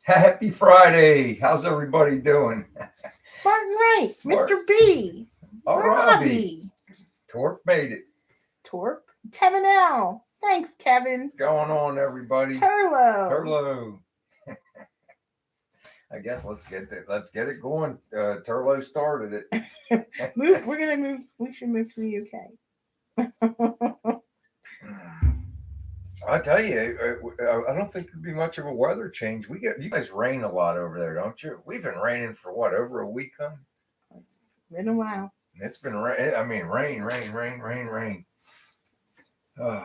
Happy Friday. How's everybody doing? Martin Wright, Mark. Mr. B, Oh, Robbie. Robbie, Torque made it. Torp, Kevin L. Thanks, Kevin. What's going on, everybody? Turlo. Turlo. I guess let's get it going. Turlo started it. We're gonna move. We should move to the UK. I tell you, I don't think there'd be much of a weather change. You guys rain a lot over there, don't you? We've been raining for what, over a week, huh? It's been a while. It's been rain. I mean, rain. Uh,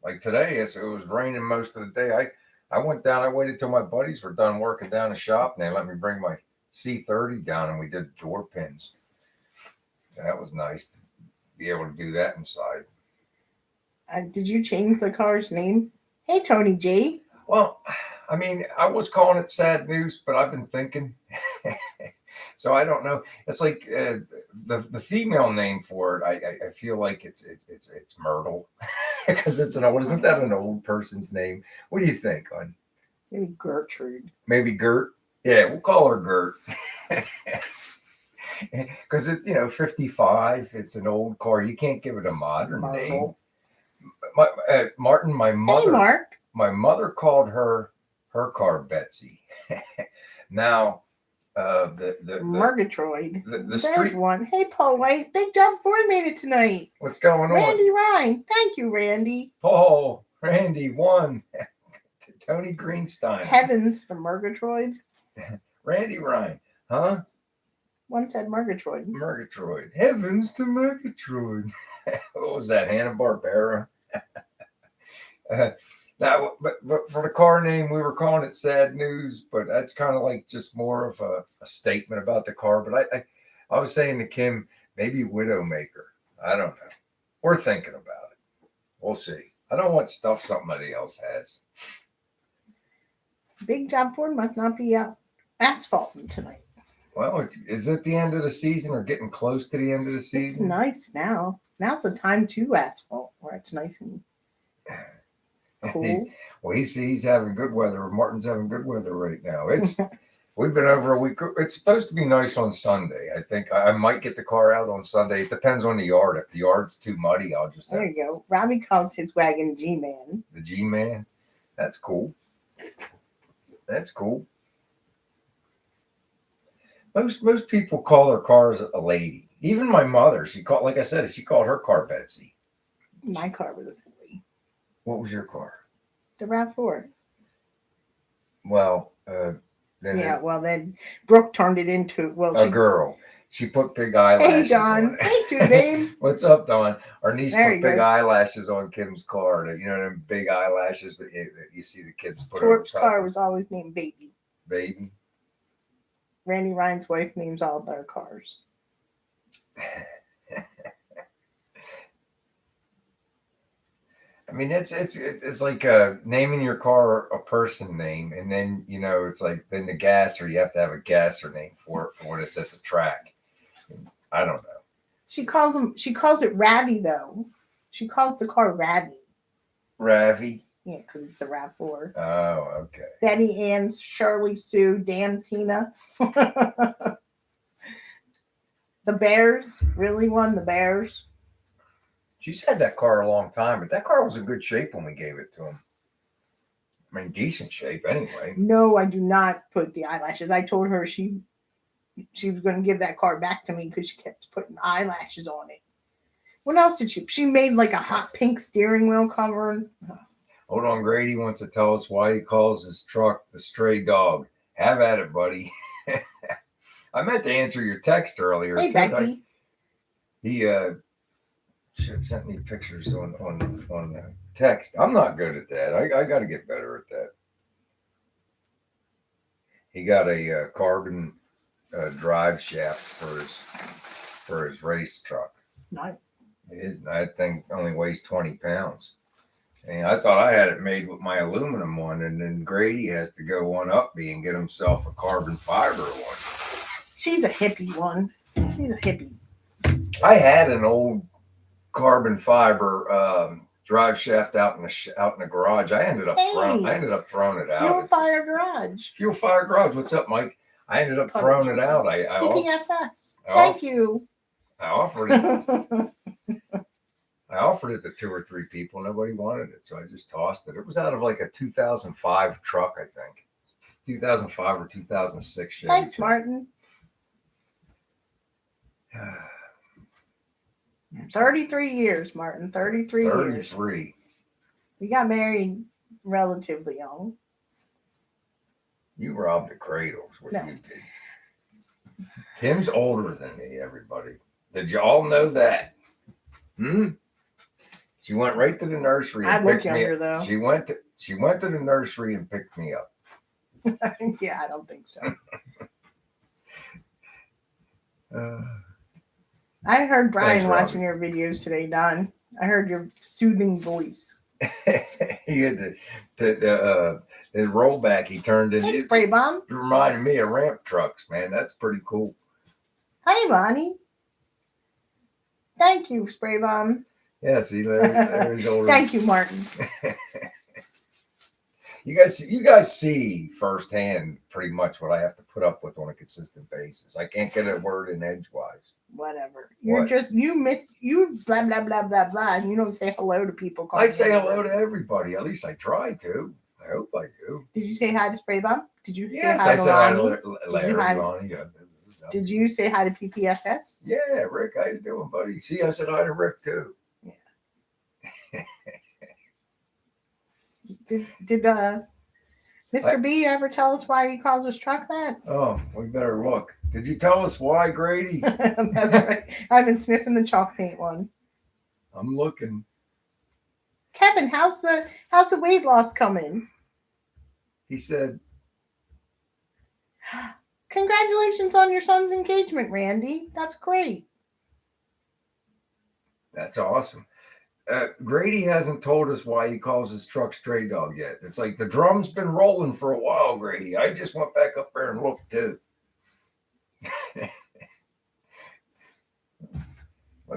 like today, it was raining most of the day. I went down. I waited till my buddies were done working down the shop, and they let me bring my C30 down, and we did door pins. That was nice to be able to do that inside. Did you change the car's name? Hey, Tony G. Well, I mean, I was calling it Sad News, but I've been thinking, so I don't know. It's like the female name for it. I feel like it's Myrtle because it's an old. Isn't that an old person's name? What do you think? On Maybe Gertrude. maybe Gert. Yeah, we'll call her Gert. Because it's 55. It's an old car. You can't give it a modern name. Martin, my mother. Hey, Mark. My mother called her car Betsy. Now, the Murgatroyd. the There's street. one. Hey, Paul White. Big Job Ford made it tonight. What's going on? Randy Ryan. Thank you, Randy. Paul, Randy, one. Tony Greenstein. Heavens to Murgatroyd. Randy Ryan, huh? One said Murgatroyd. Murgatroyd. Heavens to Murgatroyd. What was that? Hanna-Barbera. Now, but for the car name, we were calling it Sad News, but that's kind of like just more of a statement about the car. But I was saying to Kim, maybe Widowmaker. I don't know. We're thinking about it. We'll see. I don't want stuff somebody else has. Big Job Ford must not be out asphalting tonight. Well, is it the end of the season or getting close to the end of the It's season? nice now. Now's the time to asphalt where it's nice and cool. Well, he's having good weather. Martin's having good weather right now. We've been over a week. It's supposed to be nice on Sunday. I think I might get the car out on Sunday. It depends on the yard. If the yard's too muddy, I'll just There you go. Robbie calls his wagon G-Man. the G-Man. That's cool. That's cool. Most people call their cars a lady. Even my mother, she called her car Betsy. My car was a boy. What was your car? The RAV4. Well, then Brooke turned it into a girl. She put big eyelashes. Hey, Don. On it. Hey, dude, babe. What's up, Don? Our niece There put you big go. eyelashes on Kim's car. Them big eyelashes that you see the kids put Torp's on top car of was always named Baby. baby. Randy Ryan's wife names all their cars. I mean, it's like naming your car a person name, and then it's like then the gasser, you have to have a gasser name for it for when it's at the track. I don't know. She calls it Ravi though. She calls the car Ravi. Ravi. Yeah, because it's the RAV4. Oh, okay. Betty Ann, Shirley Sue, Dan Tina. The Bears really won the Bears. She's had that car a long time, but that car was in good shape when we gave it to him. I mean, decent shape anyway. No, I do not put the eyelashes. I told her she was going to give that car back to me because she kept putting eyelashes on it. What else did she made like a hot pink steering wheel cover. Hold on, Grady wants to tell us why he calls his truck the Stray Dog. Have at it, buddy. I meant to answer your text earlier. Hey, Becky. He should have sent me pictures on the text. I'm not good at that. I got to get better at that. He got a carbon drive shaft for his race truck. Nice. That thing only weighs 20 pounds. And I thought I had it made with my aluminum one, and then Grady has to go one up me and get himself a carbon fiber one. She's a hippie one. She's a hippie. I had an old carbon fiber drive shaft out in the garage. I ended up throwing it out. Fuel Fire Garage. Fuel Fire Garage. What's up, Mike? I ended up throwing it out. PPSS. Thank you. I offered it. I offered it to 2 or 3 people. Nobody wanted it, so I just tossed it. It was out of like a 2005 truck, I think. 2005 or 2006 Chevy. Thanks, Martin. 33 years, Martin. 33 years. 33. We got married relatively young. You robbed a cradle, is what No. you did. Kim's older than me, everybody. Did you all know that? She went right to the nursery and I look picked me younger, up. though. She went to the nursery and picked me up. Yeah, I don't think so. I heard Brian watching your videos today, Don. I heard your soothing voice. He had the rollback he turned in. Hey, Spray Bomb. It reminded me of ramp trucks, man. That's pretty cool. Hi, Lonnie. Thank you, Spray Bomb. Yeah, see, there's older. Thank you, Martin. You guys see firsthand pretty much what I have to put up with on a consistent basis. I can't get a word in edgewise. Whatever. You blah blah blah blah blah, and you don't say hello to people. I say hello to everybody. At least I try to. I hope I do. Did you say hi to Spray Bomb? Did you say Yes, hi I to said hi Lonnie? to Larry, Lonnie. Yeah. Did you say hi to PPSS? Yeah, Rick, how you doing, buddy? See, I said hi to Rick too. Yeah. Did Mr. B ever tell us why he calls his truck that? Oh, we better look. Did you tell us why, Grady? That's right. I've been sniffing the chalk paint one. I'm looking. Kevin, how's the weight loss coming? He said, congratulations on your son's engagement, Randy. That's great. That's awesome. Grady hasn't told us why he calls his truck Stray Dog yet. It's like the drum's been rolling for a while, Grady. I just went back up there and looked too.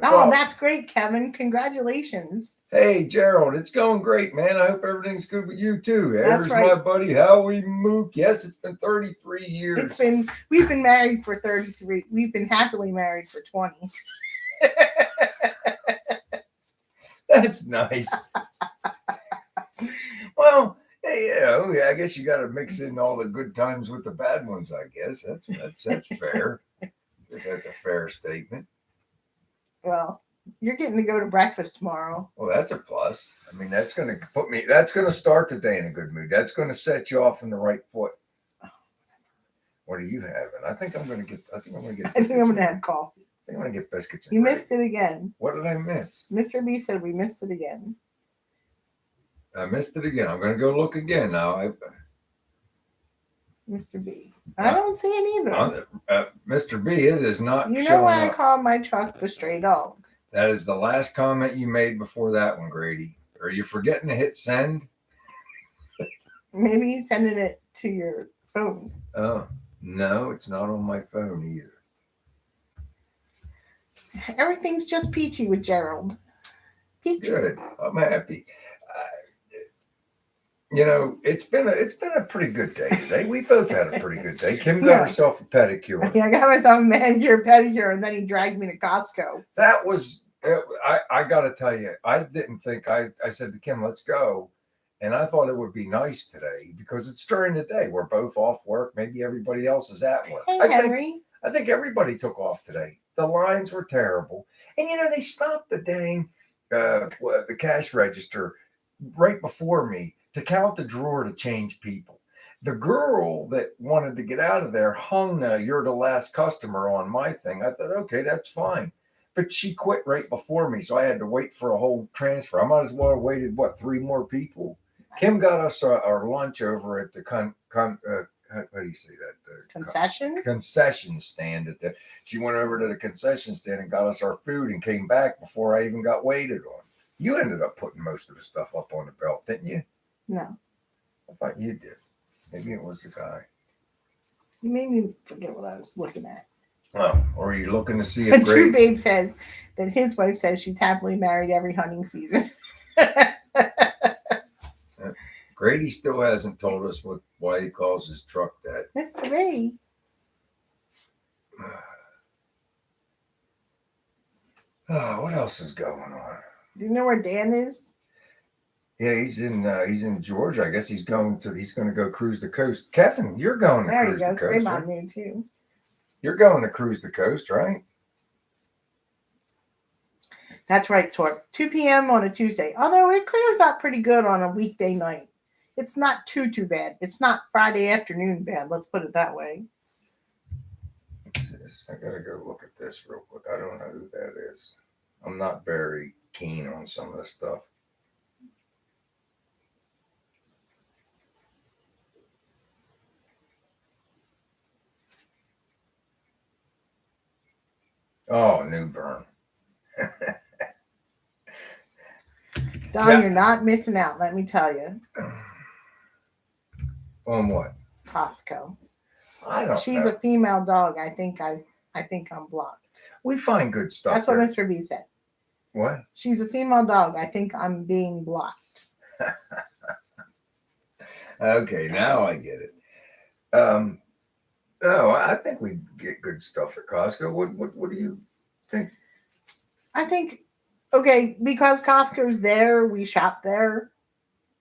That's great, Kevin. Congratulations. Hey, Gerald, it's going great, man. I hope everything's good with you too. That's There's right. my buddy Howie Mook. Yes, it's been 33 years. We've been married for 33. We've been happily married for 20. That's nice. Well, hey, I guess you got to mix in all the good times with the bad ones. I guess that's fair. I guess that's a fair statement. Well, you're getting to go to breakfast tomorrow. Well, that's a plus. I mean, that's going to start the day in a good mood. That's going to set you off on the right foot. What are you having? I think I'm going to get have coffee. I think I'm going to get biscuits. You missed it again. What did I miss? Mr. B said we missed it again. I missed it again. I'm going to go look again now. Mr. B. I don't see it either. Mr. B, it is not. You know why I call my truck the Stray Dog? That is the last comment you made before that one, Grady. Are you forgetting to hit send? Maybe he's sending it to your phone. Oh, no, it's not on my phone either. Everything's just peachy with Gerald. Peachy. Good. I'm happy. It's been a pretty good day today. We both had a pretty good day. Kim got herself a pedicure. Yeah, I got myself a manicure, pedicure, and then he dragged me to Costco. That was, I got to tell you, I didn't think, I said to Kim, let's go. And I thought it would be nice today because it's during the day. We're both off work. Maybe everybody else is at work. Hey, Henry. I think everybody took off today. The lines were terrible. And, they stopped the dang, the cash register right before me to count the drawer to change people. The girl that wanted to get out of there hung "You're the last customer" on my thing. I thought, okay, that's fine. But she quit right before me, so I had to wait for a whole transfer. I might as well have waited, 3 more people? Kim got us our lunch over at the how do you say that? Concession stand. She went over to the concession stand and got us our food and came back before I even got waited on. You ended up putting most of the stuff up on the belt, didn't you? No. I thought you did. Maybe it was the guy. You made me forget what I was looking at. Oh, or are you looking to see if True Babe says that his wife says she's happily married every hunting season. Grady still hasn't told us why he calls his truck that. Mr. B. Oh, what else is going on? Do you know where Dan is? Yeah, he's in Georgia. I guess he's going to go cruise the coast. Kevin, you're going to There he cruise the goes. coast. Great Right? on you too. You're going to cruise the coast, right? That's right, Torp. 2 p.m. on a Tuesday. Although it clears out pretty good on a weekday night. It's not too bad. It's not Friday afternoon bad. Let's put it that way. I gotta go look at this real quick. I don't know who that is. I'm not very keen on some of this stuff. Oh, New Bern. Don, Yeah. you're not missing out, let me tell you. On what? Costco. I don't She's know. a female dog. I think I'm blocked. We find good stuff. That's there. what Mr. B said. What? She's a female dog. I think I'm being blocked. Okay, now I get it. No, I think we get good stuff at Costco. What do you think? I think, okay, because Costco's there, we shop there.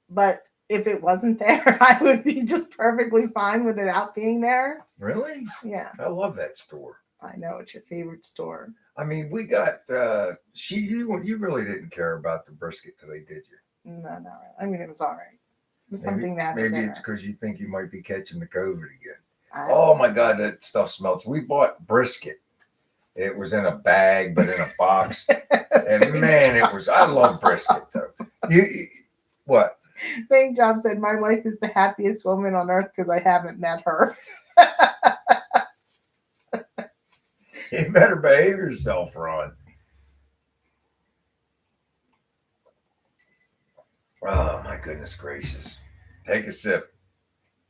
But if it wasn't there, I would be just perfectly fine with it out being there. Really? Yeah, I love that store. I know it's your favorite store. I mean, we got you really didn't care about the brisket today, did you? No, not really. I mean, it was all right. It was something that Maybe it's because you think you might be catching the COVID again. I Oh my God, that stuff smells. We bought brisket. It was in a bag, but in a box. And man, it was. I love brisket though. What? Bang Job said, "My wife is the happiest woman on earth because I haven't met her." You better behave yourself, Ron. Oh my goodness gracious! Take a sip.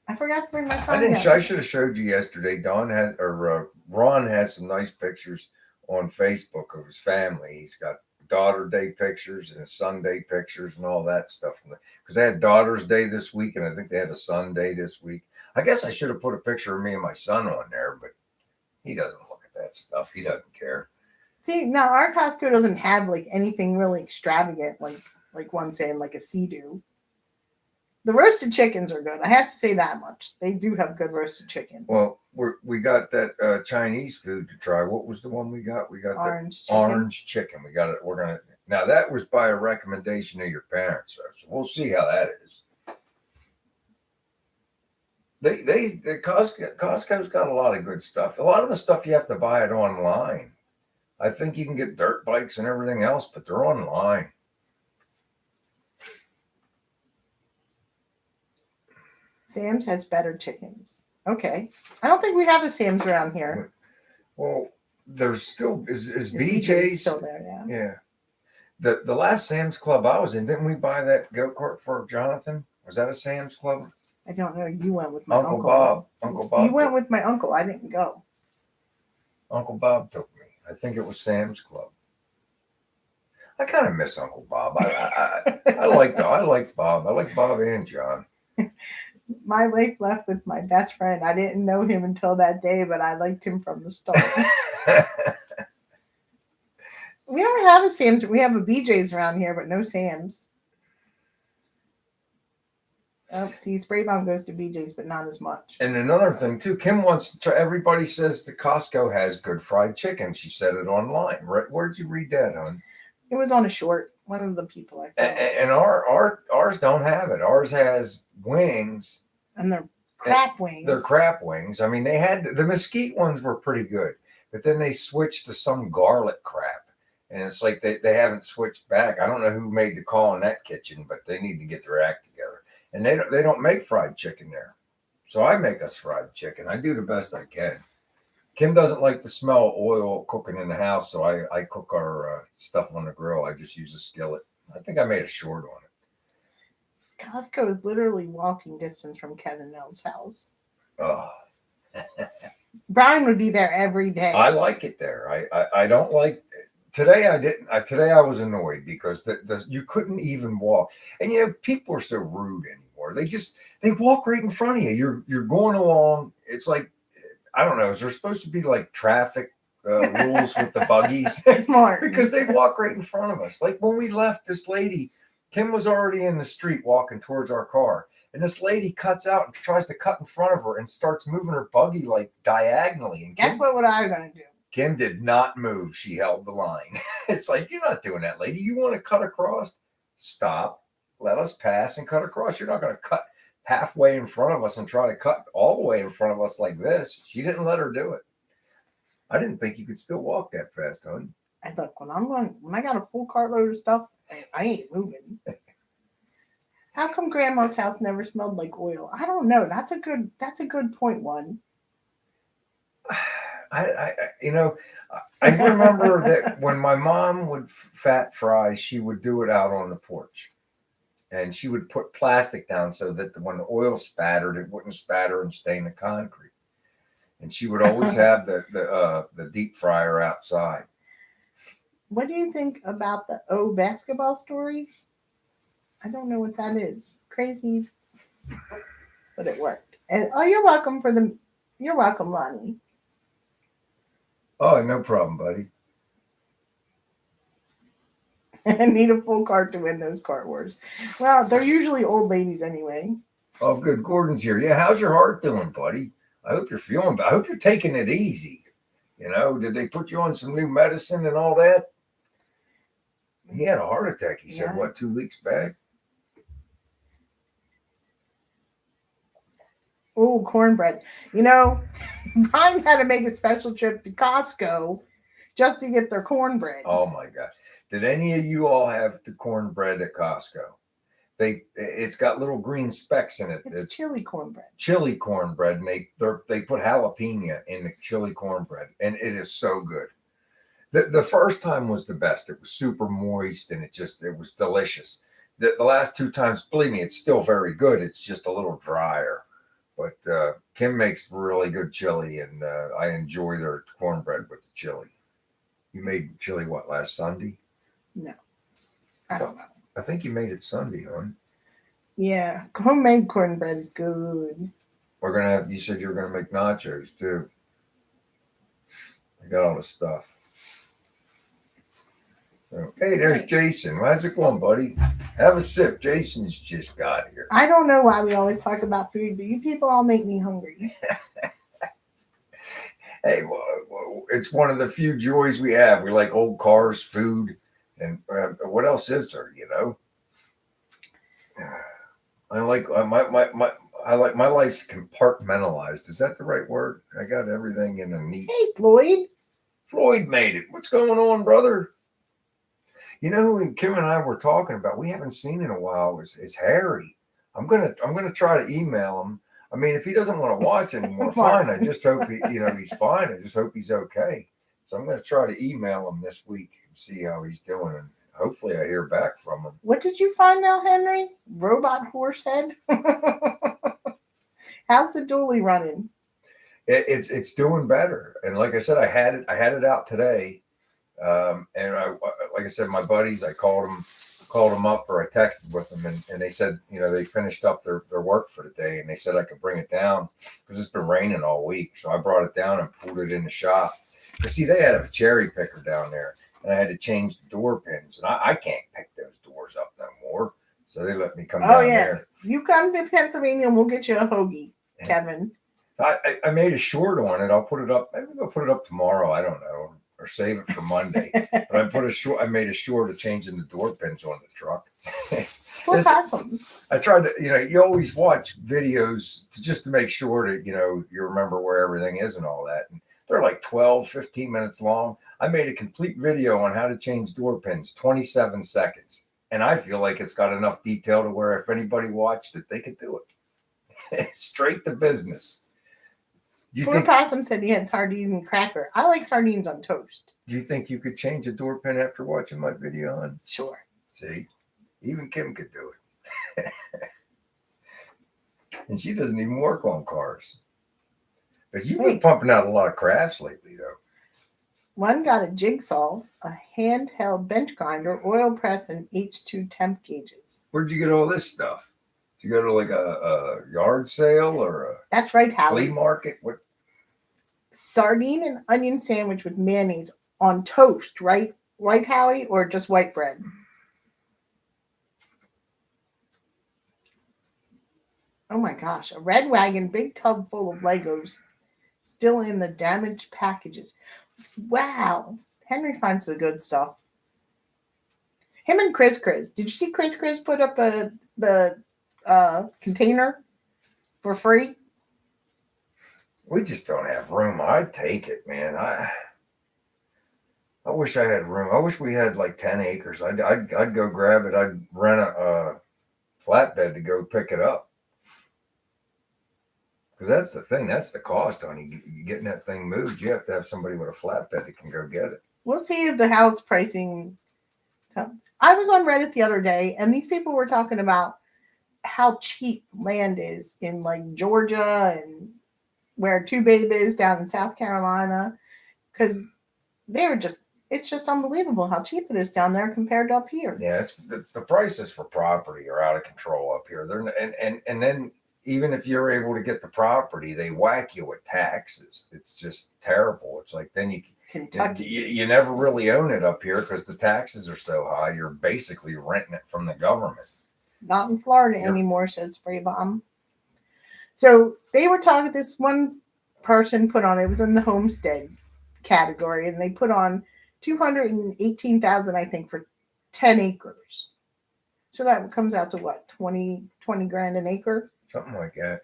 I forgot to bring my phone. I didn't. I should have showed you yesterday. Ron has some nice pictures on Facebook of his family. He's got daughter day pictures and son day pictures and all that stuff. Because they had Daughter's Day this week, and I think they had a Son Day this week. I guess I should have put a picture of me and my son on there, but he doesn't look at that stuff. He doesn't care. See, now our Costco doesn't have like anything really extravagant, like one saying like a Sea-Doo. The roasted chickens are good. I have to say that much. They do have good roasted chicken. Well, we got that Chinese food to try. What was the one we got? We got Orange the orange chicken. We got it. We're gonna now that was by a recommendation of your parents, so we'll see how that is. Costco's got a lot of good stuff. A lot of the stuff you have to buy it online. I think you can get dirt bikes and everything else, but they're online. Sam's has better chickens. Okay. I don't think we have a Sam's around here. Well, there's still is BJ's BJ's still there, yeah. Yeah. The last Sam's Club I was in, didn't we buy that go-kart for Jonathan? Was that a Sam's Club? I don't know. You went with my Uncle Bob. Uncle Bob. You went with my uncle. I didn't go. Uncle Bob took me. I think it was Sam's Club. I kind of miss Uncle Bob. I liked Bob. I like Bob and John. My wife left with my best friend. I didn't know him until that day, but I liked him from the start. We don't have a Sam's. We have a BJ's around here, but no Sam's. Oh, see, Spray Bomb goes to BJ's, but not as much. And another thing too, Kim wants to try. Everybody says the Costco has good fried chicken. She said it online. Where'd you read that, hon? It was on a short. One of the people I found. And ours don't have it. Ours has wings. And they're crap wings. They're crap wings. I mean, they had the mesquite ones were pretty good, but then they switched to some garlic crap, and it's like they haven't switched back. I don't know who made the call in that kitchen, but they need to get their act together. And they don't make fried chicken there, so I make us fried chicken. I do the best I can. Kim doesn't like the smell of oil cooking in the house, so I cook our stuff on the grill. I just use a skillet. I think I made a short on it. Costco is literally walking distance from Kevin Nell's house. Oh. Brian would be there every day. I like it there. I don't like Today I didn't. Today I was annoyed because you couldn't even walk. And people are so rude anymore. They walk right in front of you. You're going along. It's like, I don't know. Is there supposed to be like traffic rules with the buggies? Smart. Because they walk right in front of us. Like when we left, this lady, Kim was already in the street walking towards our car. And this lady cuts out and tries to cut in front of her and starts moving her buggy like diagonally. And That's what I was going to do. Kim did not move. She held the line. It's like, you're not doing that, lady. You want to cut across? Stop. Let us pass and cut across. You're not going to cut halfway in front of us and try to cut all the way in front of us like this. She didn't let her do it. I didn't think you could still walk that fast, honey. I thought when I got a full cartload of stuff, I ain't moving. How come Grandma's house never smelled like oil? I don't know. That's a good point, one. I remember that when my mom would fat fry, she would do it out on the porch. And she would put plastic down so that when the oil spattered, it wouldn't spatter and stain the concrete. And she would always have the deep fryer outside. What do you think about the basketball story? I don't know what that is. Crazy, but it worked. And you're welcome you're welcome, Lonnie. Oh, no problem, buddy. I need a full cart to win those cart wars. Well, they're usually old ladies anyway. Oh, good. Gordon's here. Yeah, how's your heart doing, buddy? I hope you're feeling better. I hope you're taking it easy. Did they put you on some new medicine and all that? He had a heart attack, he said, 2 weeks back? Oh, cornbread. Brian had to make a special trip to Costco just to get their cornbread. Oh, my God. Did any of you all have the cornbread at Costco? It's got little green specks in it. It's chili cornbread. Chili cornbread, and they put jalapeno in the chili cornbread, and it is so good. The first time was the best. It was super moist, and it was delicious. The last 2 times, believe me, it's still very good. It's just a little drier. But Kim makes really good chili, and I enjoy their cornbread with the chili. You made chili last Sunday? No, I don't know. I think you made it Sunday, hon. Yeah, homemade cornbread is good. You said you were gonna make nachos too. I got all the stuff. So, hey, there's Jason. How's it going, buddy? Have a sip. Jason's just got here. I don't know why we always talk about food, but you people all make me hungry. Hey, it's one of the few joys we have. We like old cars, food, and what else is there? I like my life's compartmentalized. Is that the right word? I got everything in a neat. Hey, Floyd. Floyd made it. What's going on, brother? Who Kim and I were talking about, we haven't seen in a while, is Harry. I'm gonna try to email him. I mean, if he doesn't want to watch anymore, fine. I just hope he's fine. I just hope he's okay. So I'm gonna try to email him this week and see how he's doing, and hopefully I hear back from him. What did you find out, Henry? Robot horse head? How's the dually running? It's doing better, and like I said, I had it out today. And like I said, my buddies, I called them up, or I texted with them, and they said, they finished up their work for the day, and they said I could bring it down because it's been raining all week. So I brought it down and pulled it in the shop. But see, they had a cherry picker down there, and I had to change the door pins, and I can't pick those doors up no more. So they let me come down there. You come to Pennsylvania and we'll get you a hoagie, Kevin. I made a short on it. I'll put it up. Maybe I'll put it up tomorrow. I don't know. Or save it for Monday. But I made a short of changing the door pins on the truck. What's awesome? I tried to, you always watch videos just to make sure that, you remember where everything is and all that. And they're like 12, 15 minutes long. I made a complete video on how to change door pins, 27 seconds. And I feel like it's got enough detail to where if anybody watched it, they could do it. Straight to business. Poor Possum said he had sardines and cracker. I like sardines on toast. Do you think you could change a door pin after watching my video on? Sure. See, even Kim could do it. And she doesn't even work on cars. But you've been pumping out a lot of crafts lately, though. One got a jigsaw, a handheld bench grinder, oil press, and H2 temp gauges. Where'd you get all this stuff? Did you go to like a yard sale or a That's right, flea Howie. market? What? Sardine and onion sandwich with mayonnaise on toast, right? Right, Howie, or just white bread? Oh my gosh, a red wagon, big tub full of Legos, still in the damaged packages. Wow, Henry finds the good stuff. Him and Chris. Did you see Chris put up the container for free? We just don't have room. I'd take it, man. I wish I had room. I wish we had like 10 acres. I'd go grab it. I'd rent a flatbed to go pick it up. Because that's the thing. That's the cost on you getting that thing moved. You have to have somebody with a flatbed that can go get it. We'll see if the house pricing comes. I was on Reddit the other day, and these people were talking about how cheap land is in like Georgia and where Two Babe is down in South Carolina, because it's just unbelievable how cheap it is down there compared to up here. Yeah, it's the prices for property are out of control up here. They're and then even if you're able to get the property, they whack you with taxes. It's just terrible. It's like then Kentucky. you never really own it up here because the taxes are so high. You're basically renting it from the government. Not in Florida anymore, says Spray Bomb. So they were talking, this one person put on, it was in the homestead category, and they put on 218,000, I think, for 10 acres. So that comes out to what, 20 grand an acre? Something like that.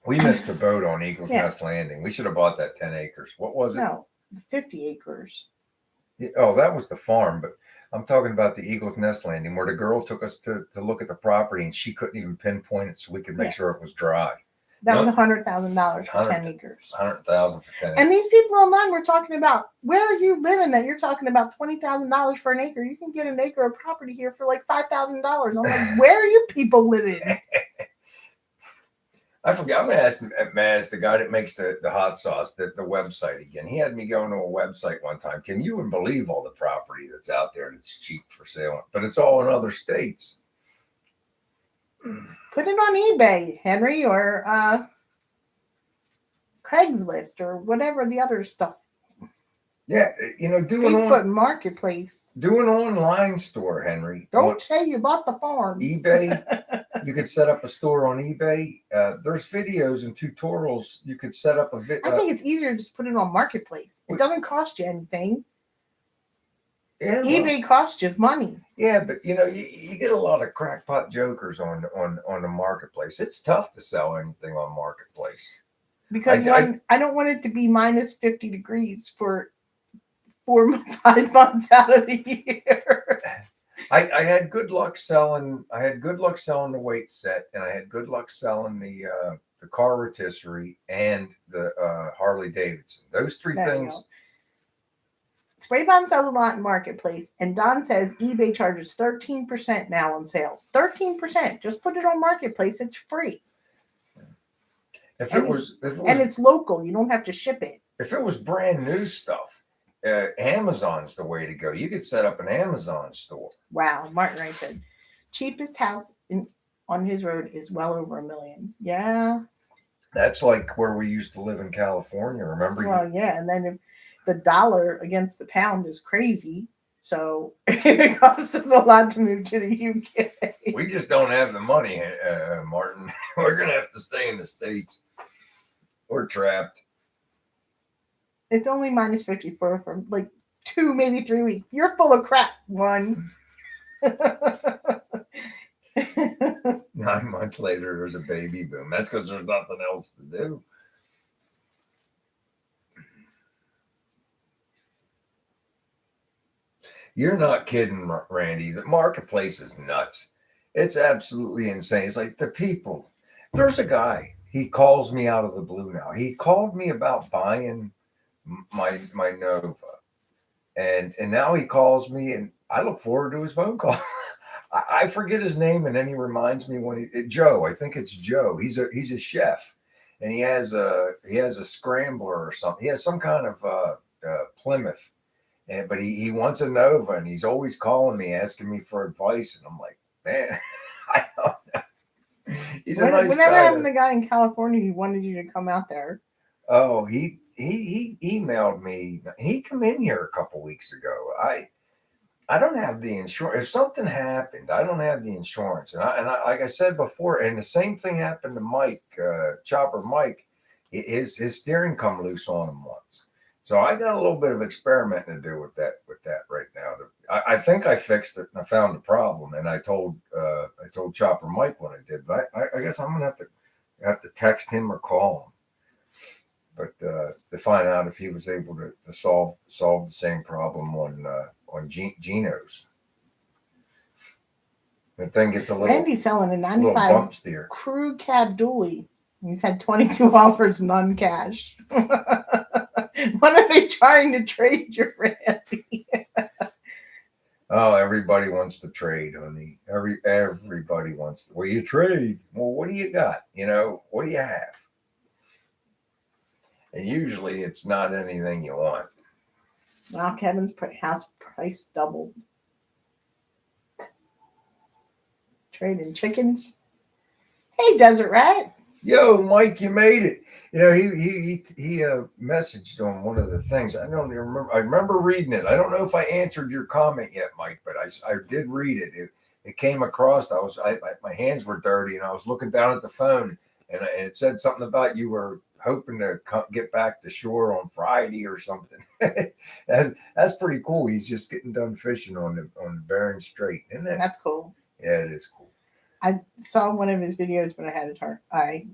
We missed the boat on Eagles Nest Landing. We should have bought that 10 acres. What was it? No, 50 acres. Oh, that was the farm, but I'm talking about the Eagles Nest Landing where the girl took us to look at the property and she couldn't even pinpoint it so we could make sure it was dry. That was $100,000 for 10 acres. 100,000 for 10 acres. And these people online were talking about, where are you living that you're talking about $20,000 for an acre? You can get an acre of property here for like $5,000. I'm like, where are you people living? I forgot. I'm going to ask Maz, the guy that makes the hot sauce, the website again. He had me going to a website one time. Can you even believe all the property that's out there that's cheap for sale? But it's all in other states. Put it on eBay, Henry, or Craigslist, or whatever the other stuff. Yeah, Facebook Marketplace. Do an online store, Henry. Don't say you bought the farm. eBay. You could set up a store on eBay. There's videos and tutorials. You could set up a video. I think it's easier to just put it on Marketplace. It doesn't cost you anything. Yeah, eBay costs you money. Yeah, but you get a lot of crackpot jokers on the Marketplace. It's tough to sell anything on Marketplace. Because I don't want it to be minus 50 degrees for 5 months out of the year. I had good luck selling. I had good luck selling the weight set, and I had good luck selling the car rotisserie and the Harley Davidson. Those three things. Spray Bomb sells a lot in Marketplace, and Don says eBay charges 13% now on sales. 13%. Just put it on Marketplace. It's free. If it was, and it's local. You don't have to ship it. If it was brand new stuff, Amazon's the way to go. You could set up an Amazon store. Wow. Martin Wright said, cheapest house on his road is well over $1 million. Yeah. That's like where we used to live in California. Remember? Well, yeah. And then if the dollar against the pound is crazy. So it costs us a lot to move to the UK. We just don't have the money, Martin. We're going to have to stay in the States. We're trapped. It's only minus 54 for like 2, maybe 3 weeks. You're full of crap, one. 9 months later, there's a baby boom. That's because there's nothing else to do. You're not kidding, Randy. The Marketplace is nuts. It's absolutely insane. It's like the people. There's a guy. He calls me out of the blue now. He called me about buying my Nova, and now he calls me, and I look forward to his phone call. I forget his name, and then he reminds me Joe. I think it's Joe. He's a chef, and he has a scrambler or something. He has some kind of Plymouth, but he wants a Nova, and he's always calling me asking me for advice, and I'm like, man, I don't know. He's a nice Whenever guy. having the guy in California who wanted you to come out there. Oh, he emailed me. He come in here a couple weeks ago. I don't have the insurance. If something happened, I don't have the insurance. And I like I said before, and the same thing happened to Mike, Chopper Mike. His steering come loose on him once. So I got a little bit of experimenting to do with that right now. I think I fixed it and I found the problem. And I told Chopper Mike what I did. But I guess I'm gonna have to text him or call him. But to find out if he was able to solve the same problem on Geno's. The thing gets a little Randy's selling a little 95 bump steer. crew cab dually. He's had 22 offers, none cash. What are they trying to trade you, Randy? Oh, everybody wants to trade, honey. Everybody wants to. Well, you trade. Well, what do you got? What do you have? And usually it's not anything you want. Wow, Kevin's house price doubled. Trading chickens. Hey, Desert Rat. Yo, Mike, you made it. He messaged on one of the things. I don't even remember. I remember reading it. I don't know if I answered your comment yet, Mike, but I did read it. It came across. My hands were dirty, and I was looking down at the phone, and it said something about you were hoping to get back to shore on Friday or something. And that's pretty cool. He's just getting done fishing on Bering Strait, isn't it? That's cool. Yeah, it is cool. I saw one of his videos, but I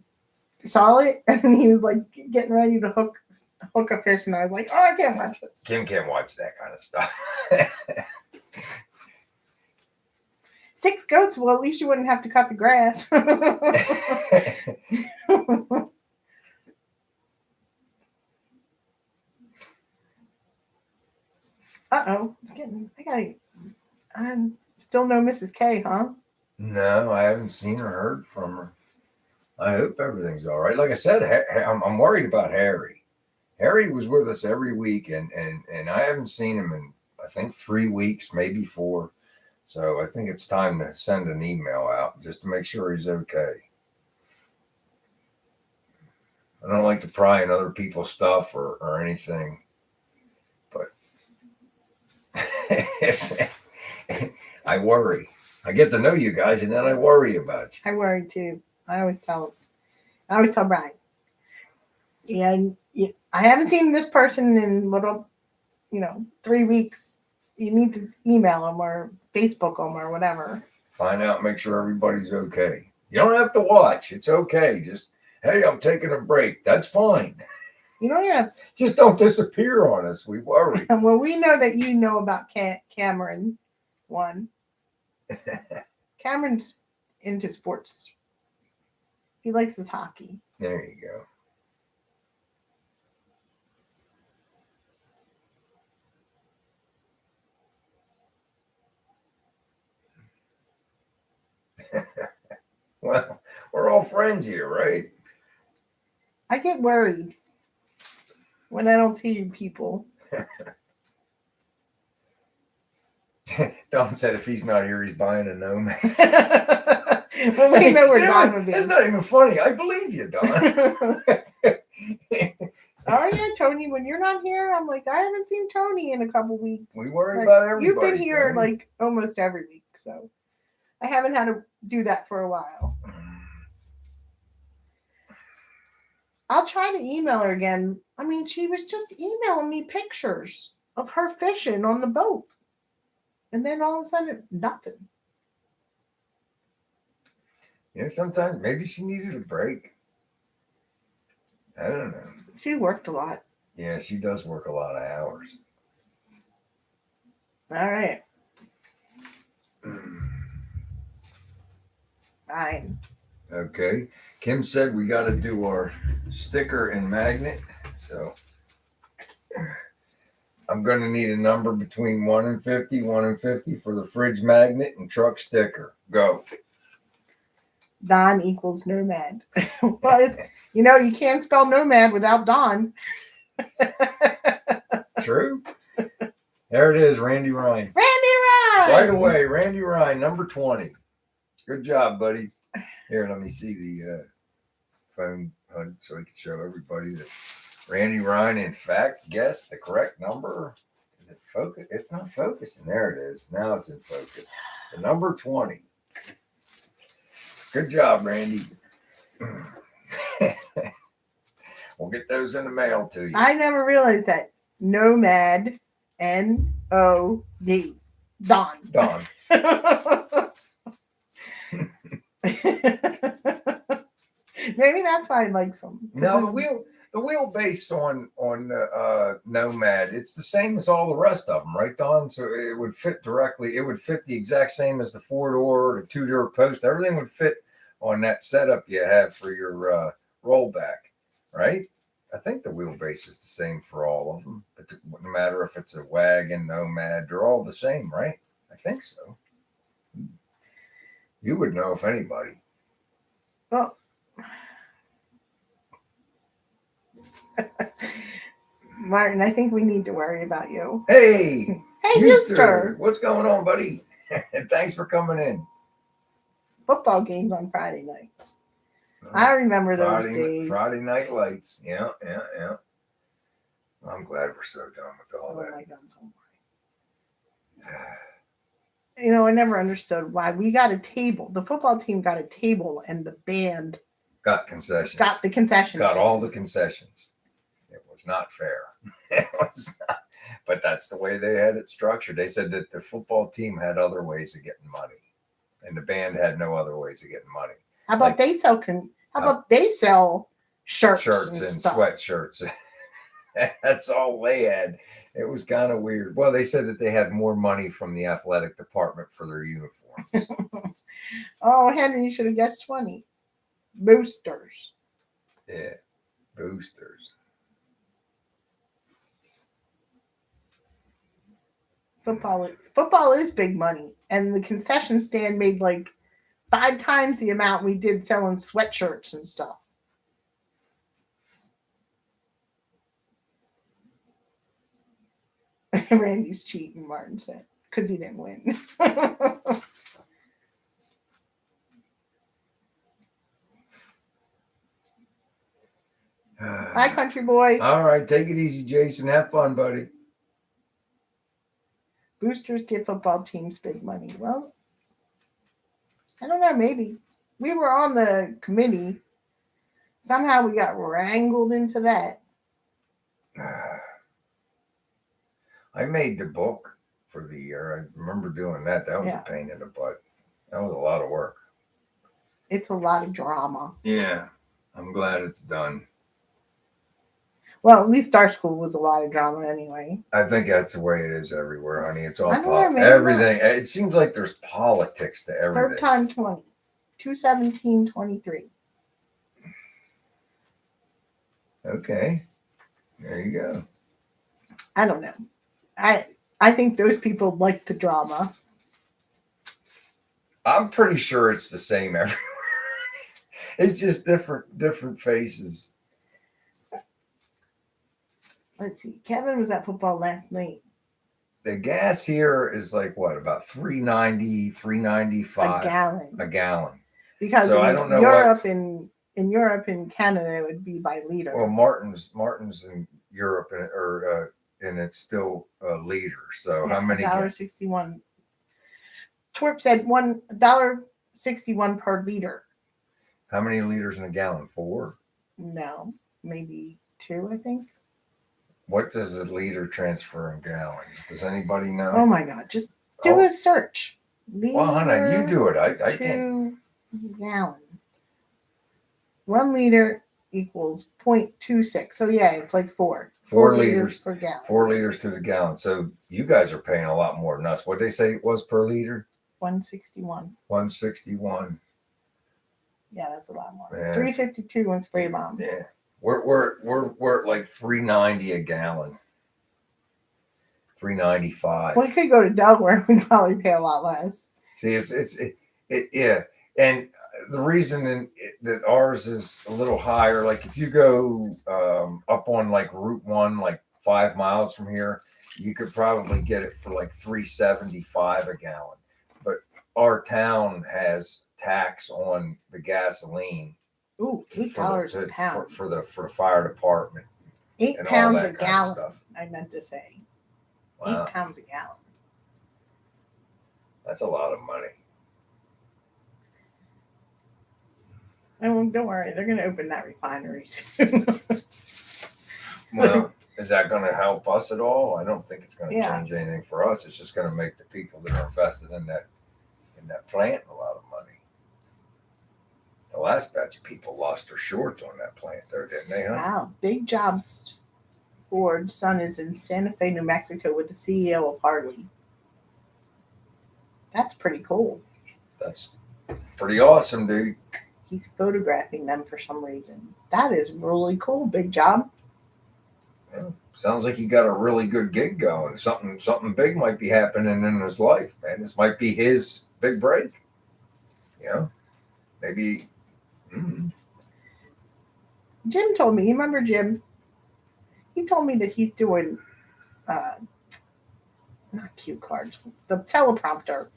saw it, and he was like getting ready to hook a fish, and I was like, oh, I can't watch this. Kim can't watch that kind of stuff. 6 goats. Well, at least you wouldn't have to cut the grass. Uh-oh. I'm still no Mrs. K, huh? No, I haven't seen or heard from her. I hope everything's all right. Like I said, I'm worried about Harry. Harry was with us every week, and I haven't seen him in, I think, 3 weeks, maybe 4. So I think it's time to send an email out just to make sure he's okay. I don't like to pry in other people's stuff or anything, but I worry. I get to know you guys, and then I worry about you. I worry too. I always tell Brian. Yeah, I haven't seen this person in 3 weeks. You need to email them or Facebook them or whatever. Find out, make sure everybody's okay. You don't have to watch. It's okay. Just, hey, I'm taking a break. That's fine. Just don't disappear on us. We worry. Well, we know that you know about Cameron. Cameron's into sports. He likes his hockey. There you go. Well, we're all friends here, right? I get worried when I don't see you people. Don said if he's not here, he's buying a Nomad. Well, we know where Don would be. It's not even funny. I believe you, Don. Oh yeah, Tony. When you're not here, I'm like, I haven't seen Tony in a couple weeks. We worry about everybody. You've been here like almost every week, so I haven't had to do that for a while. I'll try to email her again. I mean, she was just emailing me pictures of her fishing on the boat, and then all of a sudden, nothing. Sometimes maybe she needed a break. I don't know. She worked a lot. Yeah, she does work a lot of hours. All right. Fine. Okay. Kim said we got to do our sticker and magnet. So I'm going to need a number between 1 and 50 for the fridge magnet and truck sticker. Go. Don equals nomad. Well, it's you can't spell nomad without Don. True. There it is, Randy Ryan. Randy Ryan! Right away, Randy Ryan, number 20. Good job, buddy. Here, let me see the phone so we can show everybody that Randy Ryan, in fact, guessed the correct number. Is it focus? It's not focusing. There it is. Now it's in focus. The number 20. Good job, Randy. We'll get those in the mail to you. I never realized that. Nomad, N-O-D. Don. Don. Maybe that's why I like some. No, the wheelbase on Nomad, it's the same as all the rest of them, right, Don? So it would fit directly. It would fit the exact same as the 4-door, the 2-door post. Everything would fit on that setup you have for your rollback, right? I think the wheelbase is the same for all of them. No matter if it's a wagon, Nomad, they're all the same, right? I think so. You would know if anybody. Well, Martin, I think we need to worry about you. Hey, Hey, Houston. What's going on, buddy? Thanks for coming in. Football games on Friday nights. I remember those days. Friday night lights. Yeah. I'm glad we're so done with all that. My God, so you know, I never understood why we got a table. The football team got a table, and the band got concessions. Got the concessions. Got all the concessions. It was not fair. It was not. But that's the way they had it structured. They said that the football team had other ways of getting money, and the band had no other ways of getting money. How about they sell? How about they sell shirts and stuff. Sweatshirts? That's all they had. It was kind of weird. Well, they said that they had more money from the athletic department for their uniforms. Oh, Henry, you should have guessed 20. Boosters. Yeah, boosters. Football is big money, and the concession stand made like 5 times the amount we did selling sweatshirts and stuff. Randy's cheating, Martin said, because he didn't win. Hi, country boy. All right, take it easy, Jason. Have fun, buddy. Boosters give football teams big money. Well, I don't know, maybe. We were on the committee. Somehow we got wrangled into that. I made the book for the year. I remember doing that. That was a pain in the butt. That was a lot of work. It's a lot of drama. Yeah. I'm glad it's done. Well, at least our school was a lot of drama anyway. I think that's the way it is everywhere, honey. It's all everything. It seems like there's politics to everything. Third time 20. 217-23. Okay. There you go. I don't know. I think those people like the drama. I'm pretty sure it's the same everywhere. It's just different faces. Let's see. Kevin was at football last night. The gas here is like what, about $3.90, $3.95 a gallon. Because so I don't know Europe in Europe and Canada it would be by liter. Well, Martin's in Europe and it's still a liter. So how many? $1.61. Twerp said $1.61 per liter. How many liters in a gallon? 4? No, maybe 2, I think. What does a liter transfer in gallons? Does anybody know? Oh my God! Just do a search. Well, honey, you do it. I can't. Gallon. 1 liter equals 0.26. So yeah, it's like 4. 4 liters per gallon. 4 liters to the gallon. So you guys are paying a lot more than us. What did they say it was per liter? 161. 161. Yeah, that's a lot more. Man. 352 in spray bomb. Yeah. We're at like $3.90 a gallon. $3.95. Well, we could go to Delaware. We'd probably pay a lot less. See, yeah. And the reason that ours is a little higher, like if you go up on like Route 1, like 5 miles from here, you could probably get it for like $3.75 a gallon. But our town has tax on the gasoline Ooh, $8 a pound. for the fire department. Eight and all pounds that a kind of gallon. stuff. I meant to say. Wow, 8 pounds a gallon. that's a lot of money. Oh, don't worry, they're going to open that refinery soon. Well, is that going to help us at all? I don't think it's going to Yeah. change anything for us. It's just going to make the people that are invested in that plant a lot of money. The last batch of people lost their shorts on that plant, there, didn't they? Huh? Wow, big jobs. Ford's son is in Santa Fe, New Mexico, with the CEO of Harley. That's pretty cool. That's pretty awesome, dude. He's photographing them for some reason. That is really cool. Big job. Yeah. Sounds like he got a really good gig going. Something big might be happening in his life, man. This might be his big break. You know, maybe. Jim told me. You remember Jim? He told me that he's doing, not cue cards, the teleprompter,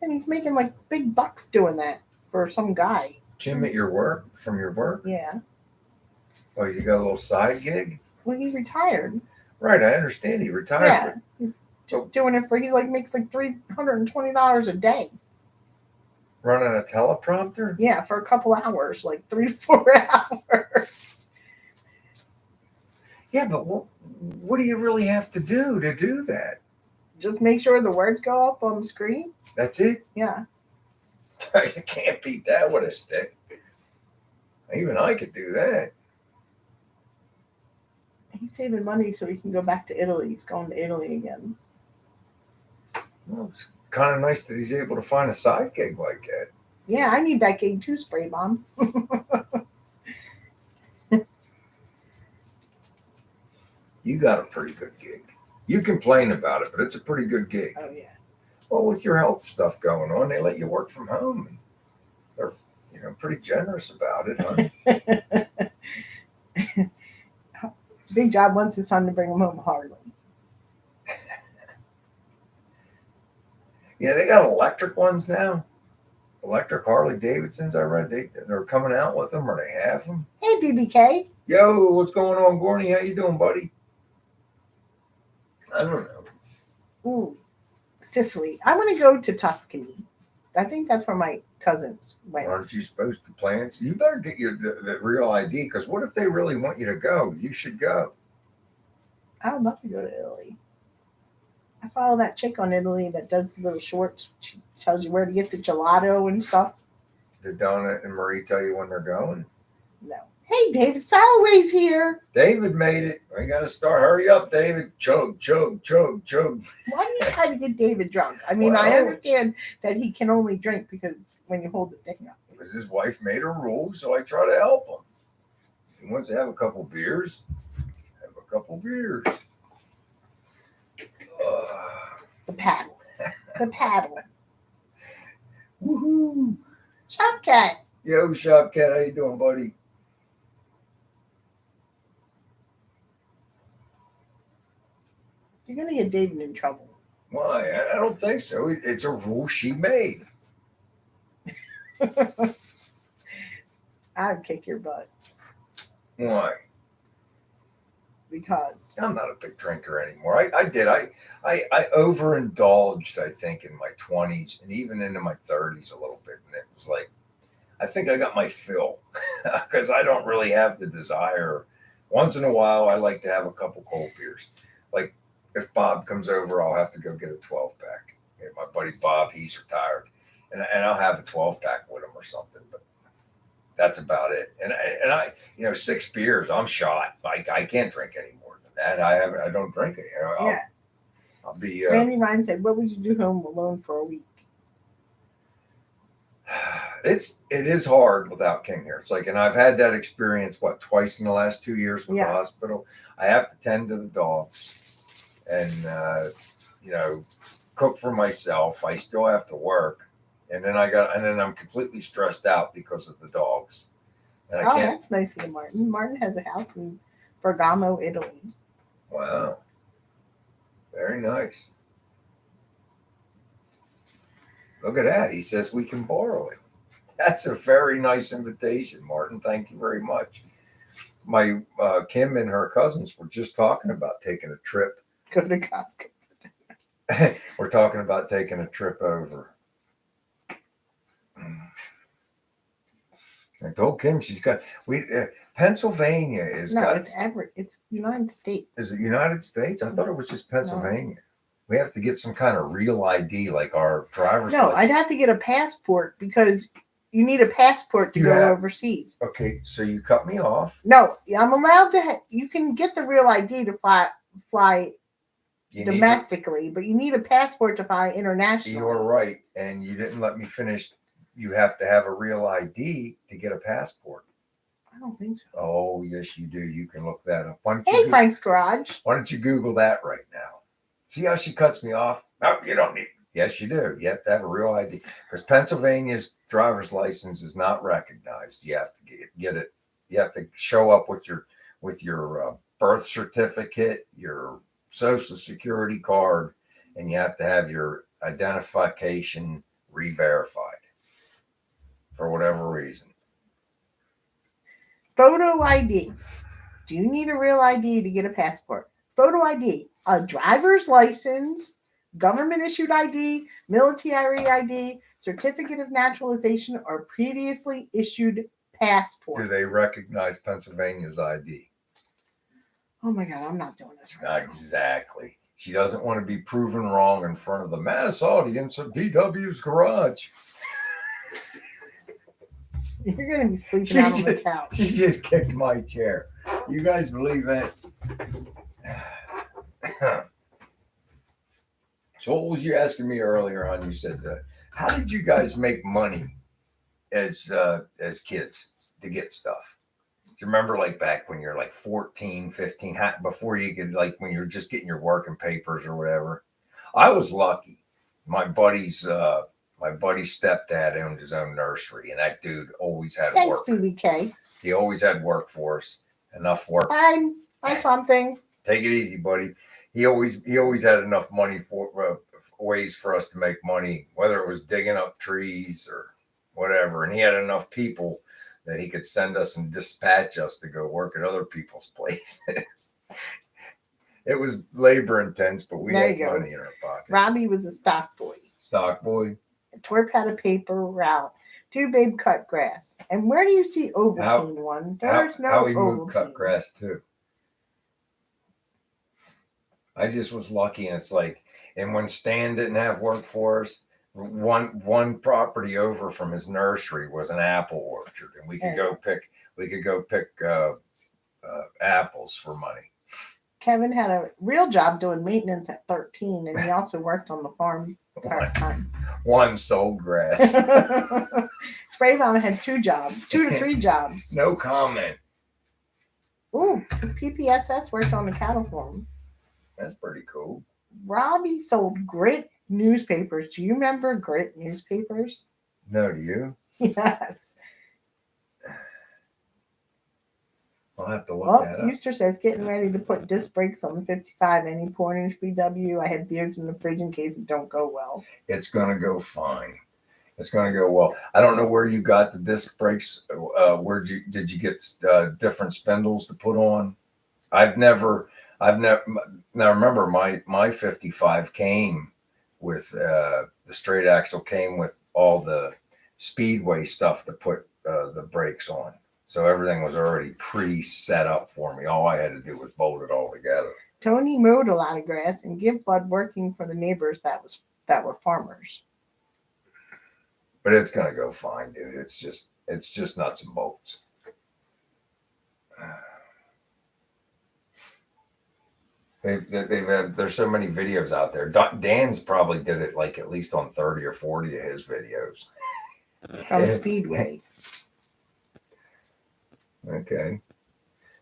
and he's making like big bucks doing that for some guy. Jim at your work, from your work? Yeah. Oh, you got a little side gig? Well, he retired. Right, I understand he retired. Yeah. He's just doing it for, he like makes like $320 a day. Running a teleprompter? Yeah, for a couple hours, like 3 to 4 hours. Yeah, but what do you really have to do that? Just make sure the words go up on the screen. That's it? Yeah. You can't beat that with a stick. Even I could do that. He's saving money so he can go back to Italy. He's going to Italy again. Well, it's kind of nice that he's able to find a side gig like that. Yeah, I need that gig too, Spray Bomb. You got a pretty good gig. You complain about it, but it's a pretty good gig. Oh, yeah. Well, with your health stuff going on, they let you work from home. And they're, pretty generous about it, huh? Big Job wants his son to bring him home Harley. Yeah, they got electric ones now. Electric Harley Davidsons, I read. They're coming out with them, or they have them. Hey, BBK. Yo, what's going on, Gorney? How you doing, buddy? I don't know. Ooh, Sicily. I want to go to Tuscany. I think that's where my cousins went. Aren't you supposed to plan? So you better get the real ID, because what if they really want you to go? You should go. I would love to go to Italy. I follow that chick on Italy that does little shorts. She tells you where to get the gelato and stuff. Did Donna and Marie tell you when they're going? No. Hey, David's always here. David made it. We got to start. Hurry up, David. Chug, chug, chug, chug. Why do you try to get David drunk? I mean, I understand that he can only drink because when you hold the thing up. Because his wife made a rule, so I try to help him. He wants to have a couple beers. Have a couple beers. The paddle. The paddle. Woohoo. Shop Cat. Yo, Shop Cat, how you doing, buddy? You're going to get David in trouble. Why? I don't think so. It's a rule she made. I'd kick your butt. Why? Because I'm not a big drinker anymore. I did. I overindulged, I think, in my 20s and even into my 30s a little bit. And it was like, I think I got my fill because I don't really have the desire. Once in a while, I like to have a couple cold beers. Like if Bob comes over, I'll have to go get a 12-pack. My buddy Bob, he's retired. And I'll have a 12-pack with him or something. But that's about it. And I 6 beers, I'm shot. I can't drink any more than that. I don't drink it. yeah. I'll be. Randy Ryan said, "What would you do home alone for a week?" It is hard without King here. It's like, and I've had that experience twice in the last 2 years with the hospital. I have to tend to the dogs, and cook for myself. I still have to work. And then I'm completely stressed out because of the dogs. And I can't. That's nice of you, Martin. Martin has a house in Bergamo, Italy. Wow. Very nice. Look at that. He says we can borrow it. That's a very nice invitation, Martin. Thank you very much. My Kim and her cousins were just talking about taking a trip. Go to Costco. We're talking about taking a trip over. I told Kim she's got Pennsylvania is No, got. it's United States. Is it United States? I thought it was just Pennsylvania. No. We have to get some kind of real ID, like our driver's license. No, I'd have to get a passport because you need a passport to go overseas. Okay, so you cut me off. No, I'm allowed to. You can get the real ID to fly domestically, but you need a passport to fly internationally. You're right, and you didn't let me finish. You have to have a real ID to get a passport. I don't think so. Oh, yes, you do. You can look that up. Hey, Frank's Garage. Why don't you Google that right now? See how she cuts me off? No, you don't need. Yes, you do. You have to have a real ID because Pennsylvania's driver's license is not recognized. You have to get it. You have to show up with your birth certificate, your social security card, and you have to have your identification re-verified for whatever reason. Photo ID. Do you need a real ID to get a passport? Photo ID. A driver's license, government issued ID, military ID, certificate of naturalization, or previously issued passport. Do they recognize Pennsylvania's ID? Oh my God, I'm not doing this right now. Exactly. She doesn't want to be proven wrong in front of the mass audience of DW's garage. You're going to be sleeping out on the couch. She just kicked my chair. You guys believe that? So what was you asking me earlier on? You said, how did you guys make money as kids to get stuff? Do you remember like back when you're like 14, 15, before you could, like when you're just getting your working papers or whatever? I was lucky. My buddy's stepdad owned his own nursery, and that dude always had work. Thanks, BBK. He always had work for us. Enough work. Hi, something. Take it easy, buddy. He always had enough money for ways for us to make money, whether it was digging up trees or whatever. And he had enough people that he could send us and dispatch us to go work at other people's places. It was labor intense, but we had money in our pocket. Robbie was a stock boy. Stock boy. Twerp had a paper route. Two babe cut grass. And where do you see Ovaltine one? There's no how he Ovaltine. Moved cut grass too. I just was lucky, and it's like, and when Stan didn't have work for us, one property over from his nursery was an apple orchard, and we could go pick apples for money. Kevin had a real job doing maintenance at 13, and he also worked on the farm part-time. One sold grass. Sprayvon had 2 to 3 jobs. No comment. Ooh, PPSS worked on the cattle farm. That's pretty cool. Robbie sold Grit newspapers. Do you remember Grit newspapers? No, do you? Yes. I'll have to look that up. Houston says, getting ready to put disc brakes on the 55. Any Portage BW? I had beers in the fridge in case it don't go well. It's going to go fine. It's going to go well. I don't know where you got the disc brakes. Did you get different spindles to put on? I've never. Now remember, my 55 came with the straight axle came with all the Speedway stuff to put the brakes on. So everything was already pre-set up for me. All I had to do was bolt it all together. Tony mowed a lot of grass and give blood working for the neighbors that were farmers. But it's gonna go fine, dude. It's just nuts and bolts. There's so many videos out there. Dan's probably did it like at least on 30 or 40 of his videos. From Speedway. Okay.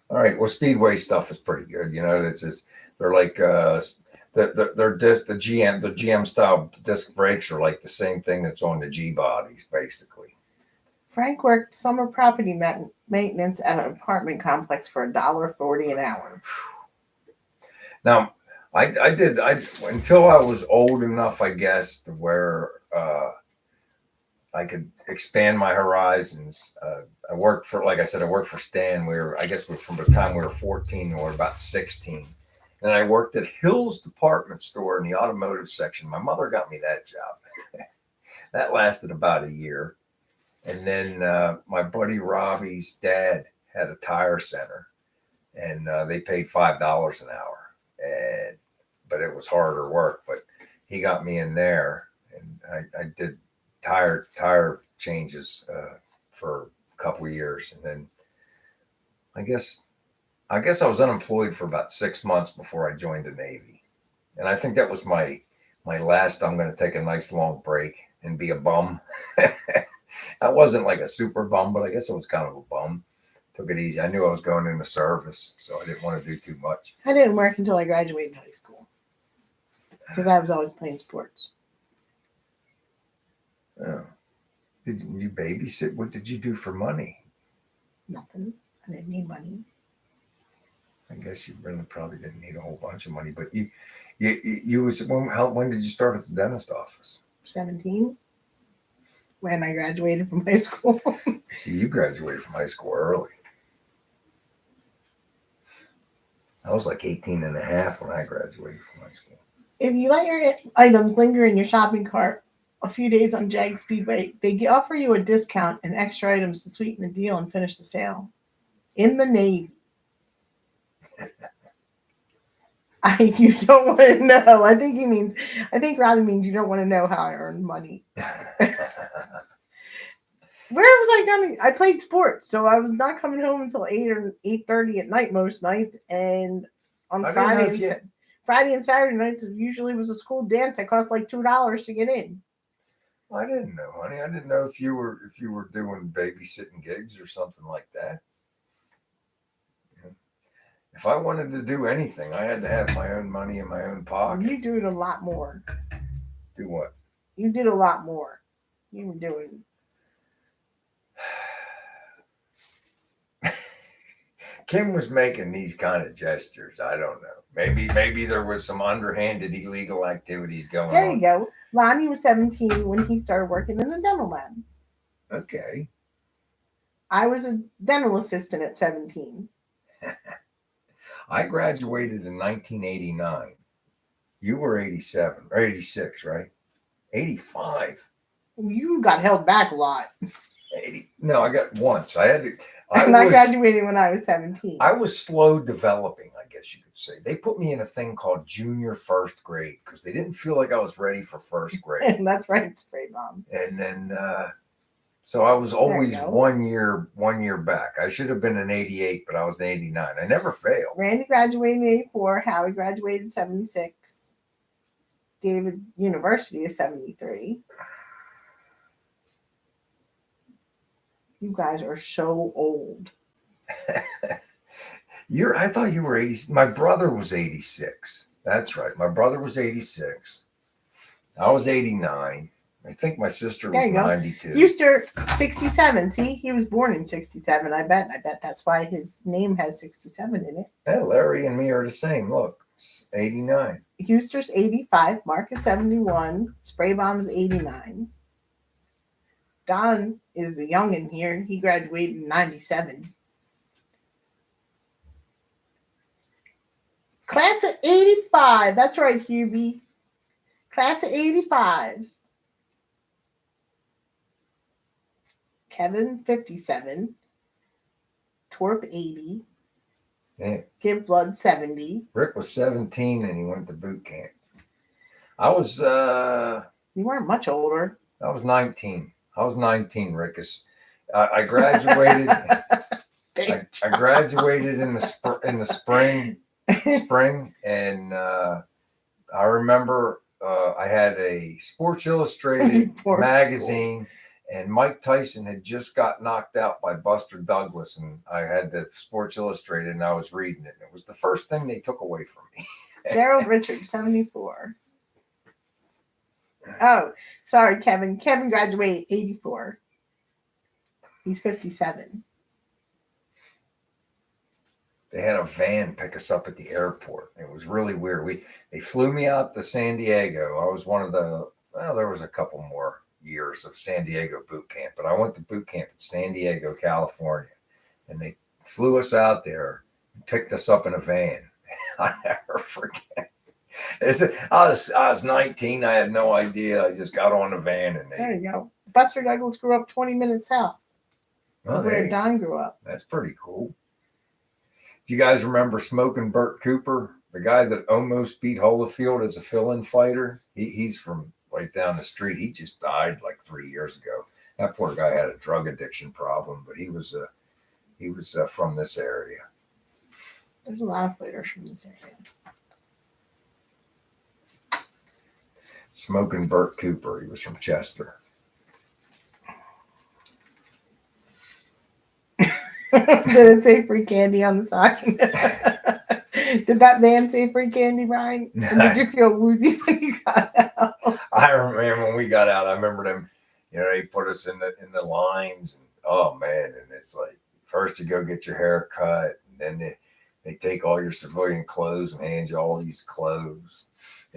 All right. Well, Speedway stuff is pretty good. You know, it's just, they're like they're disc, the GM style disc brakes are like the same thing that's on the G bodies, basically. Frank worked summer property maintenance at an apartment complex for $1.40 an hour. Now, I until I was old enough, I guess, to where I could expand my horizons. I worked for, like I said, I worked for Stan. I guess, from the time we were 14 to we were about 16. And I worked at Hill's department store in the automotive section. My mother got me that job. That lasted about a year. And then my buddy Robbie's dad had a tire center, and they paid $5 an hour. But it was harder work. But he got me in there, and I did tire changes for a couple of years, and then I guess I was unemployed for about 6 months before I joined the Navy, and I think that was my last. I'm going to take a nice long break and be a bum. I wasn't like a super bum, but I guess I was kind of a bum. Took it easy. I knew I was going into service, so I didn't want to do too much. I didn't work until I graduated high school because I was always playing sports. Oh. Did you babysit? What did you do for money? Nothing. I didn't need money. I guess you really probably didn't need a whole bunch of money, but you was when did you start at the dentist office? 17 when I graduated from high school. See, you graduated from high school early. I was like 18 and a half when I graduated from high school. If you let your items linger in your shopping cart a few days on Jag Speedway, they offer you a discount and extra items to sweeten the deal and finish the sale. In the Navy. You don't want to know. I think Robbie means you don't want to know how I earned money. Where was I going? I played sports, so I was not coming home until 8 or 8:30 at night most nights. And on Friday and Saturday nights, it usually was a school dance that cost like $2 to get in. I didn't know, honey. I didn't know if you were doing babysitting gigs or something like that. If I wanted to do anything, I had to have my own money in my own pocket. You do it a lot more. Do what? You did a lot more. You were doing. Kim was making these kind of gestures. I don't know. Maybe there was some underhanded illegal activities going on. There you go. Lonnie was 17 when he started working in the dental lab. Okay. I was a dental assistant at 17. I graduated in 1989. You were 87 or 86, right? 85. You got held back a lot. 80. No, I got once. I graduated when I was 17. I was slow developing, I guess you could say. They put me in a thing called junior first grade because they didn't feel like I was ready for first grade. That's right, Spray Bomb. And then, so I was always 1 year back. I should have been in 88, but I was in 89. I never failed. Randy graduated in 84. Howie graduated in 76. David University is 73. You guys are so old. I thought you were 80. My brother was 86. That's right. My brother was 86. I was 89. I think my sister was 92. Euster, 67. See, he was born in 67. I bet that's why his name has 67 in it. Hey, Larry and me are the same. Look, 89. Euster's 85. Mark is 71. Spray Bomb's 89. Don is the youngin' here. He graduated in 97. Class of 85. That's right, Hubie. Class of 85. Kevin, 57. Torp, 80. Yeah. Give Blood, 70. Rick was 17 and he went to boot camp. I was... You weren't much older. I was 19. I was 19, Rick. I graduated. I graduated in the spring, and I remember I had a Sports Illustrated magazine, and Mike Tyson had just got knocked out by Buster Douglas, and I had the Sports Illustrated, and I was reading it. And it was the first thing they took away from me. Gerald Richard, 74. Oh, sorry, Kevin. Kevin graduated 84. He's 57. they had a van pick us up at the airport. It was really weird. They flew me out to San Diego. I was one of the there was a couple more years of San Diego boot camp, but I went to boot camp in San Diego, California, and they flew us out there and picked us up in a van. I never forget. I was 19. I had no idea. I just got on the van and there you go. Buster Douglas grew up 20 minutes south of where hey, Don grew up. that's pretty cool. Do you guys remember Smoking Burt Cooper, the guy that almost beat Holyfield as a fill-in fighter? He's from right down the street. He just died like 3 years ago. That poor guy had a drug addiction problem, but he was from this area. There's a lot of fighters from this area. Smoking Burt Cooper. He was from Chester. Did it say free candy on the side? Did that van say free candy, Brian? And did you feel woozy when you got out? I remember when we got out. I remember them. They put us in the lines, and oh man, and it's like first you go get your hair cut, and then they take all your civilian clothes and hand you all these clothes.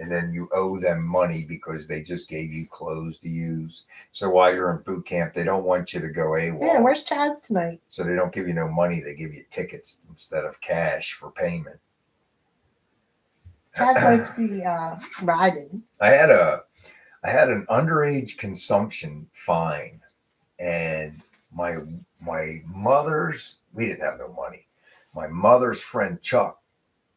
And then you owe them money because they just gave you clothes to use. So while you're in boot camp, they don't want you to go AWOL. Yeah, where's Chaz tonight? So they don't give you no money. They give you tickets instead of cash for payment. Chaz likes to be riding. I had an underage consumption fine, and my mother's, we didn't have no money. My mother's friend Chuck,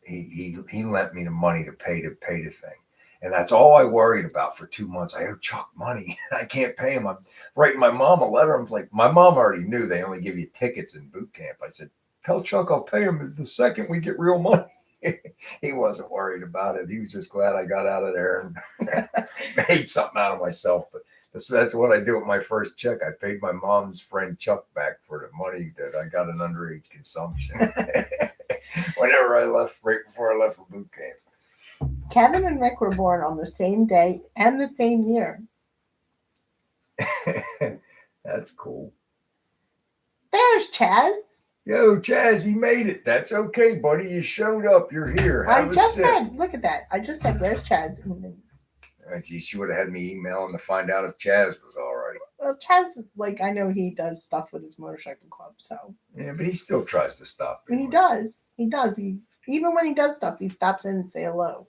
he lent me the money to pay the thing, and that's all I worried about for 2 months. I owe Chuck money. I can't pay him. I'm writing my mom a letter. I'm like, my mom already knew they only give you tickets in boot camp. I said, tell Chuck I'll pay him the second we get real money. He wasn't worried about it. He was just glad I got out of there and made something out of myself. But that's what I do with my first check. I paid my mom's friend Chuck back for the money that I got in underage consumption. Whenever I left, right before I left for boot camp. Kevin and Rick were born on the same day and the same year. That's cool. There's Chaz. Yo, Chaz, he made it. That's okay, buddy. You showed up. You're here. I just said, look at that. I just said, where's Chaz? Geez, she would have had me emailing to find out if Chaz was all right. Well, Chaz, I know he does stuff with his motorcycle club, so. Yeah, but he still tries to stop. He does. He does. Even when he does stuff, he stops in and say hello.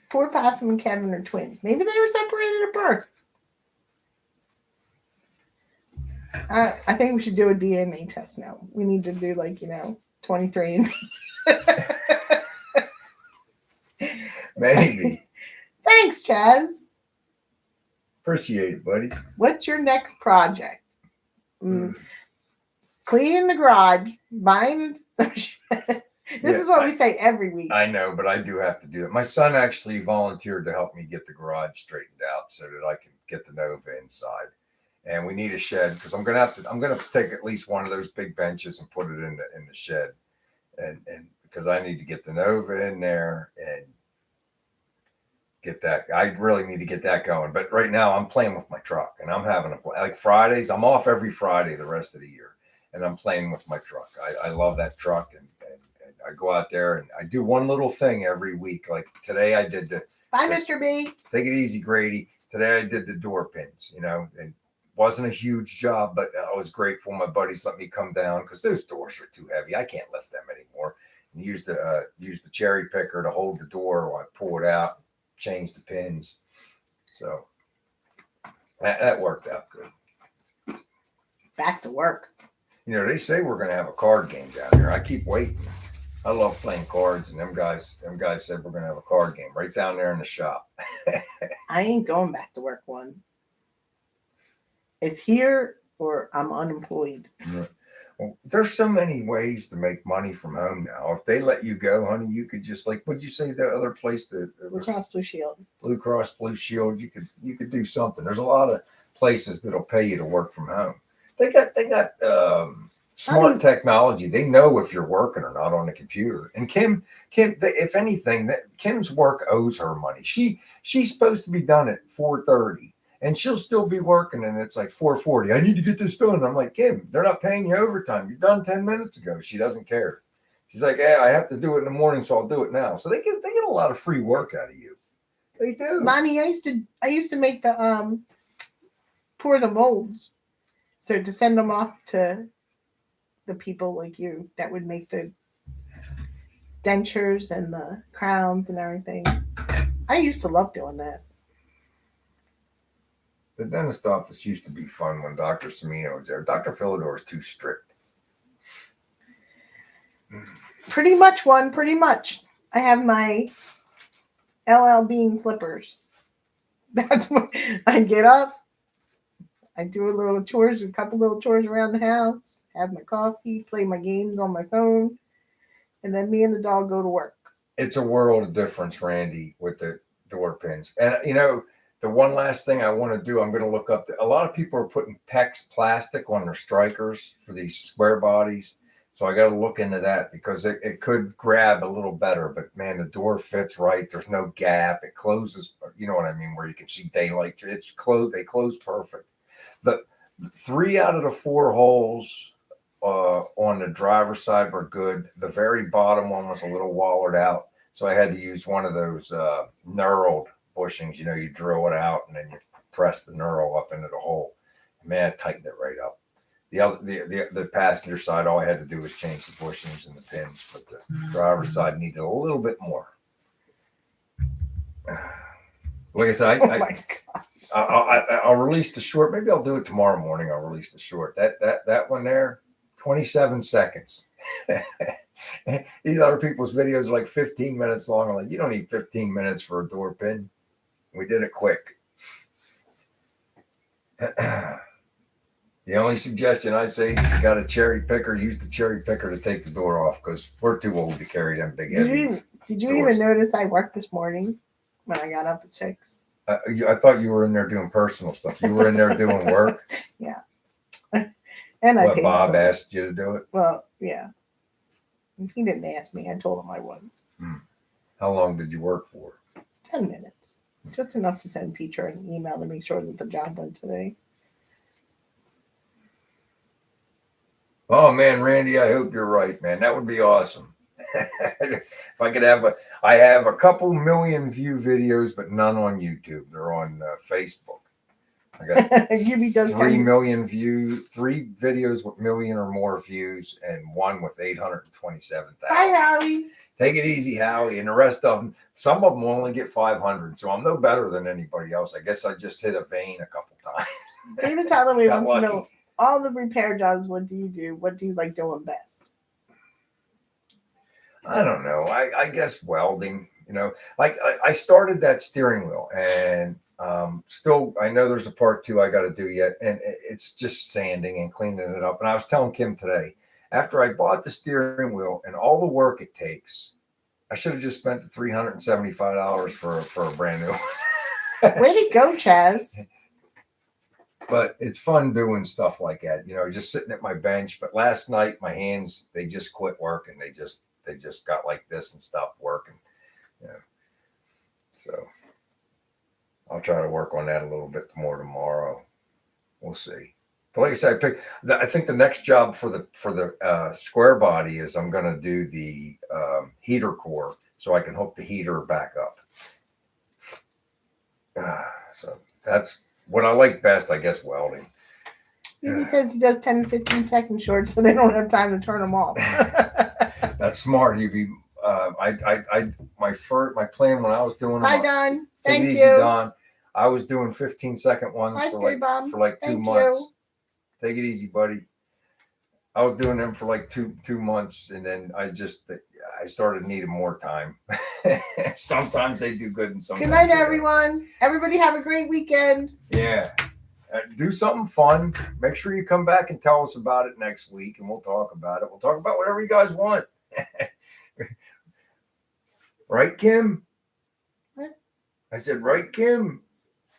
Poor Possum and Kevin are twins. Maybe they were separated at birth. I think we should do a DNA test now. We need to do 23 and Maybe. Thanks, Chaz. Appreciate it, buddy. What's your next project? Cleaning the garage, buying. This is what we say every week. I know, but I do have to do it. My son actually volunteered to help me get the garage straightened out so that I can get the Nova inside. And we need a shed because I'm gonna take at least one of those big benches and put it in the shed, and because I need to get the Nova in there and get that. I really need to get that going. But right now I'm playing with my truck, and I'm having Fridays. I'm off every Friday the rest of the year, and I'm playing with my truck. I love that truck, and I go out there and I do one little thing every week. Like today I did Bye, Mr. B. Take it easy, Grady. Today I did the door pins, and wasn't a huge job, but I was grateful my buddies let me come down because those doors are too heavy. I can't lift them anymore. And use the cherry picker to hold the door while I pull it out, change the pins. So that worked out good. Back to work. They say we're going to have a card game down here. I keep waiting. I love playing cards, and them guys said we're going to have a card game right down there in the shop. I ain't going back to work one. It's here or I'm unemployed. Well, there's so many ways to make money from home now. If they let you go, honey, you could just what'd you say the other place that Blue Cross Blue Shield. Blue Cross Blue Shield. You could do something. There's a lot of places that'll pay you to work from home. They got smart technology. They know if you're working or not on the computer. And Kim, if anything, Kim's work owes her money. She's supposed to be done at 4:30. And she'll still be working, and it's like 4:40. I need to get this done. I'm like, Kim, they're not paying you overtime. You're done 10 minutes ago. She doesn't care. She's like, yeah, I have to do it in the morning, so I'll do it now. So they get a lot of free work out of you. They do. Lonnie, I used to make the pour the molds. So to send them off to the people like you that would make the dentures and the crowns and everything. I used to love doing that. The dentist office used to be fun when Dr. Semino was there. Dr. Philidor is too strict. Pretty much. I have my LL Bean slippers. That's what I get up. I do a couple little chores around the house, have my coffee, play my games on my phone, and then me and the dog go to work. It's a world of difference, Randy, with the door pins. And, the one last thing I want to do, I'm going to look up. A lot of people are putting PEX plastic on their strikers for these square bodies. So I got to look into that because it could grab a little better. But, man, the door fits right. There's no gap. It closes, you know what I mean, where you can see daylight. It's closed. They close perfect. The 3 out of the 4 holes on the driver's side were good. The very bottom one was a little wallered out. So I had to use one of those knurled bushings. You drill it out and then you press the knurl up into the hole. Man, it tightened it right up. The passenger side, all I had to do was change the bushings and the pins, but the driver's side needed a little bit more. Like I said, Oh my God. I'll release the short. Maybe I'll do it tomorrow morning. I'll release the short. That one there, 27 seconds. These other people's videos are like 15 minutes long. I'm like, you don't need 15 minutes for a door pin. We did it quick. The only suggestion I say is if you got a cherry picker, use the cherry picker to take the door off because we're too old to carry them big heavy. Did you even notice I worked this morning when I got up at 6? I thought you were in there doing personal stuff. You were in there doing work. Yeah. And I What, paid Bob asked you to do it? Well, yeah. He didn't ask me. I told him I would. How long did you work for? 10 minutes. Just enough to send Peter an email to make sure that the job went today. Oh man, Randy, I hope you're right, man. That would be awesome. If I could I have a couple million view videos, but none on YouTube. They're on Facebook. I got Yubi does 3 million views, 3 videos with million or more views, and 1 with 827,000. Hi, Howie. Take it easy, Howie. And the rest of them, some of them will only get 500. So I'm no better than anybody else. I guess I just hit a vein a couple times. David Talloway Got wants to lucky. know all the repair jobs. What do you do? What do you like doing best? I don't know. I guess welding, like I started that steering wheel and still I know there's a part 2 I got to do yet. And it's just sanding and cleaning it up. And I was telling Kim today, after I bought the steering wheel and all the work it takes, I should have just spent the $375 for a brand new one. Way to go, Chaz. But it's fun doing stuff like that, just sitting at my bench. But last night my hands, they just quit working. They just got like this and stopped working. So I'll try to work on that a little bit more tomorrow. We'll see. But like I said, I think the next job for the square body is I'm going to do the heater core so I can hook the heater back up. So that's what I like best, I guess, welding. He says he does 10 to 15 second shorts so they don't have time to turn them off. That's smart. My plan when I was doing them. Hi, Don. Take Thank it you. easy, Don. I was doing 15-second ones Hi, for like 2 Thank months. you. Take it easy, buddy. I was doing them for like two months, and then I started needing more time. Sometimes they do good, and sometimes. Good night, they don't. everyone. Everybody have a great weekend. Yeah. Do something fun. Make sure you come back and tell us about it next week, and we'll talk about it. We'll talk about whatever you guys want. Right, Kim? What? I said, right, Kim?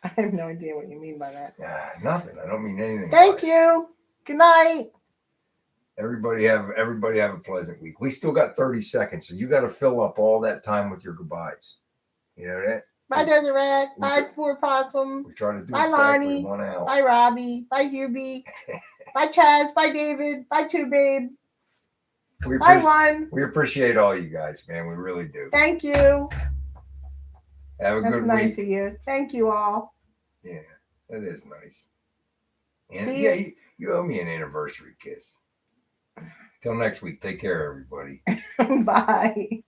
I have no idea what you mean by that. Nothing. I don't mean anything. Thank you. Good night. Everybody have a pleasant week. We still got 30 seconds, so you got to fill up all that time with your goodbyes. You know that? Bye, Deseret. We Bye, tr- Poor Possum. We try to do Bye, exactly Lonnie. 1 hour. Bye, Robbie. Bye, Hubie. Bye, Chaz. Bye, David. Bye, Two Babe. We, Bye, appreciate, One. we appreciate all you guys, man. We really do. Thank you. Have a That's good nice week. of you. Thank you all. Yeah, that is nice. And See yeah, you. you owe me an anniversary kiss. Till next week. Take care, everybody. Bye.